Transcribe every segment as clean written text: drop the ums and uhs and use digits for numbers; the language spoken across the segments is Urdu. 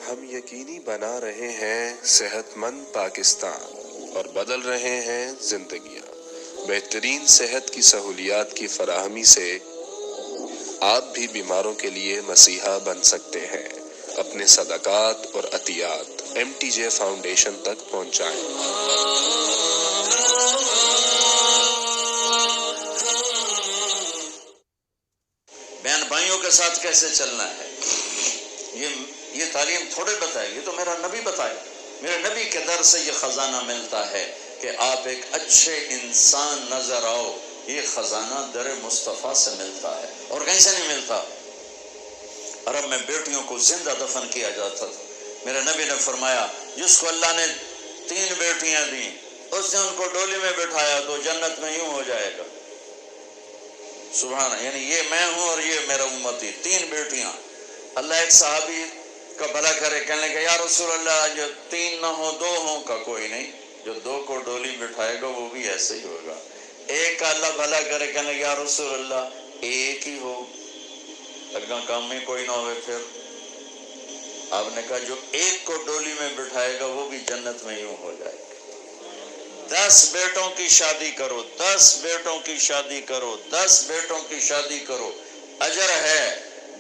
ہم یقینی بنا رہے ہیں صحت مند پاکستان اور بدل رہے ہیں زندگیاں۔ بہترین صحت کی سہولیات کی فراہمی سے آپ بھی بیماروں کے لیے مسیحا بن سکتے ہیں۔ اپنے صدقات اور عطیات MTJ فاؤنڈیشن تک پہنچائیں۔ بہن بھائیوں کے ساتھ کیسے چلنا ہے، یہ تعلیم تھوڑے بتائے، یہ تو میرا نبی بتائے۔ میرے نبی کے در سے یہ خزانہ ملتا ہے کہ آپ ایک اچھے انسان نظر آؤ۔ یہ خزانہ در مصطفیٰ سے ملتا ہے اور کہیں سے نہیں ملتا۔ عرب میں بیٹیوں کو زندہ دفن کیا جاتا تھا۔ میرے نبی نے فرمایا جس کو اللہ نے 3 بیٹیاں دیں، اس نے ان کو ڈولی میں بٹھایا تو جنت میں یوں ہو جائے گا۔ سبحان، یعنی یہ میں ہوں اور یہ میرا امتی، 3 بیٹیاں۔ اللہ ایک صحابی کا بھلا کرے، کہنے لگا یا رسول اللہ جو 3 نہ ہوں 2 ہوں، کا کوئی نہیں، جو 2 کو ڈولی بٹھائے گا وہ بھی ایسے ہی ہوگا۔ ایک کا اللہ بھلا کرے، کہنے لگا یا رسول اللہ ایک ہی ہو، اگا کام میں کوئی نہ ہوئے۔ پھر آپ نے کہا جو ایک کو ڈولی میں بٹھائے گا وہ بھی جنت میں یوں ہو جائے گا۔ 10 بیٹوں کی شادی کرو، 10 بیٹوں کی شادی کرو، 10 بیٹوں کی شادی کرو، اجر ہے،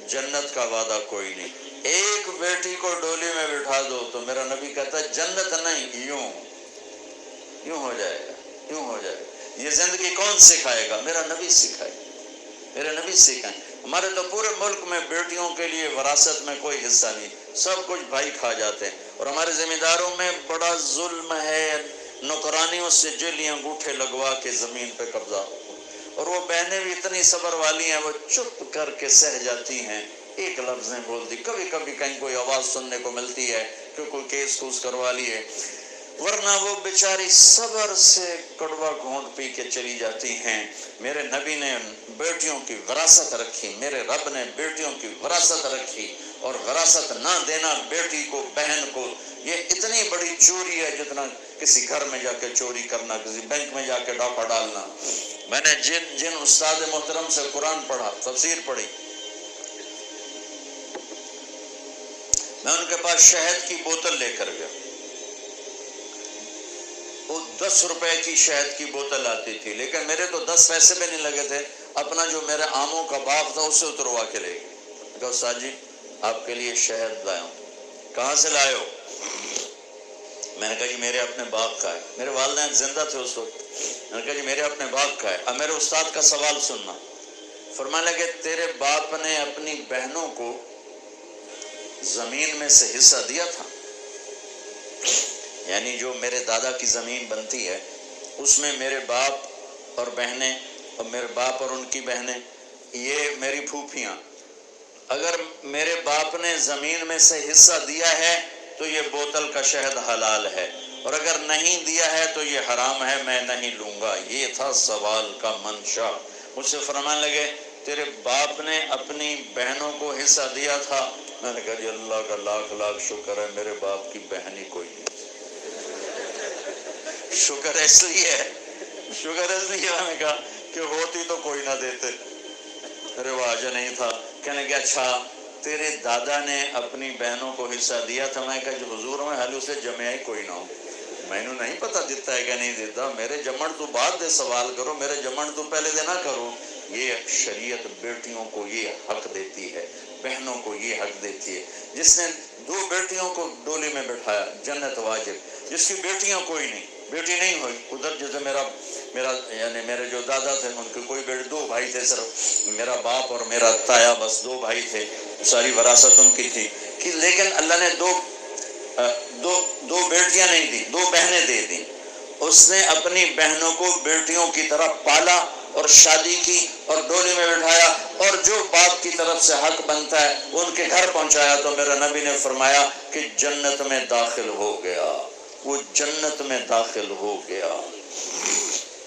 جنت کا وعدہ کوئی نہیں۔ ایک بیٹی کو ڈولی میں بٹھا دو تو میرا نبی کہتا ہے جنت نہیں، یوں ہو جائے گا، یوں ہو جائے گا۔ یہ زندگی کون سکھائے گا؟ میرا نبی سکھائے، میرے نبی سکھائیں۔ ہمارے تو پورے ملک میں بیٹیوں کے لیے وراثت میں کوئی حصہ نہیں، سب کچھ بھائی کھا جاتے ہیں، اور ہمارے ذمہ داروں میں بڑا ظلم ہے، نوکرانیوں سے جیلی انگوٹھے لگوا کے زمین پہ قبضہ، اور وہ بہنیں بھی اتنی صبر والی ہیں، وہ چپ کر کے سہ جاتی ہیں، ایک لفظ نہیں بولتی۔ کبھی کبھی کہیں کوئی آواز سننے کو ملتی ہے کہ کوئی کیس کوس کروا لیے، ورنہ وہ بیچاری صبر سے کڑوا گھونٹ پی کے چلی جاتی ہیں۔ میرے نبی نے بیٹیوں کی وراثت رکھی، میرے رب نے بیٹیوں کی وراثت رکھی، اور وراثت نہ دینا بیٹی کو، بہن کو، یہ اتنی بڑی چوری ہے جتنا کسی گھر میں جا کے چوری کرنا، کسی بینک میں جا کے ڈاکہ ڈالنا۔ میں نے جن استاد محترم سے قرآن پڑھا، تفسیر پڑھی، میں ان کے پاس شہد کی بوتل لے کر گیا، وہ 10 روپے کی شہد کی بوتل آتی تھی، لیکن میرے تو 10 پیسے بھی نہیں لگے تھے، اپنا جو میرے آموں کا باغ تھا اسے اتروا کے لے گئے۔ کہا استاد جی آپ کے لیے شہد لایا ہوں۔ کہاں سے لائے ہو؟ میں نے کہا جی میرے اپنے باغ کا ہے۔ میرے والدین زندہ تھے اس وقت۔ میں نے کہا جی میرے اپنے باغ کا ہے۔ اب میرے استاد کا سوال سننا۔ فرمانے لگے تیرے باپ نے اپنی بہنوں کو زمین میں سے حصہ دیا تھا، یعنی جو میرے دادا کی زمین بنتی ہے اس میں میرے باپ اور بہنیں، اور میرے باپ اور ان کی بہنیں، یہ میری پھوپھیاں، اگر میرے باپ نے زمین میں سے حصہ دیا ہے تو یہ بوتل کا شہد حلال ہے، اور اگر نہیں دیا ہے تو یہ حرام ہے، میں نہیں لوں گا۔ یہ تھا سوال کا منشا۔ مجھ سے فرمانے لگے تیرے باپ نے اپنی بہنوں کو حصہ دیا تھا؟ میں نے کہا جی اللہ کا لاکھ لاکھ شکر ہے میرے باپ کی بہن ہی کوئی نہیں۔ شکر اس لیے میں نے کہا کہ ہوتی تو کوئی نہ دیتے، رواج نہیں تھا۔ کہنے کہ اچھا تیرے دادا نے اپنی بہنوں کو حصہ دیا تھا؟ میں کہا جو حضور میں حال اسے جمعہ ہی کوئی نہ ہو، میں نے نہیں پتا دیتا ہے کہ نہیں دیتا، میرے جمن تو بعد دے سوال کرو، میرے جمن تو پہلے دے نہ کرو۔ یہ شریعت بیٹیوں کو یہ حق دیتی ہے، بہنوں کو یہ حق دیتی ہے۔ جس نے 2 بیٹیوں کو ڈولی میں بٹھایا جنت واجب، جس کی بیٹیاں کوئی نہیں، بیٹی نہیں ہوئی، ادھر جیسے میرا یعنی میرے جو دادا تھے ان کے کوئی بیٹے، 2 بھائی تھے صرف، میرا باپ اور میرا تایا، بس 2 بھائی تھے، ساری وراثت ان کی تھی، کہ لیکن اللہ نے دو بیٹیاں نہیں دی، 2 بہنیں دے دیں۔ اس نے اپنی بہنوں کو بیٹیوں کی طرح پالا اور شادی کی اور ڈولی میں بٹھایا، اور جو باپ کی طرف سے حق بنتا ہے ان کے گھر پہنچایا، تو میرا نبی نے فرمایا کہ جنت میں داخل ہو گیا، وہ جنت میں داخل ہو گیا۔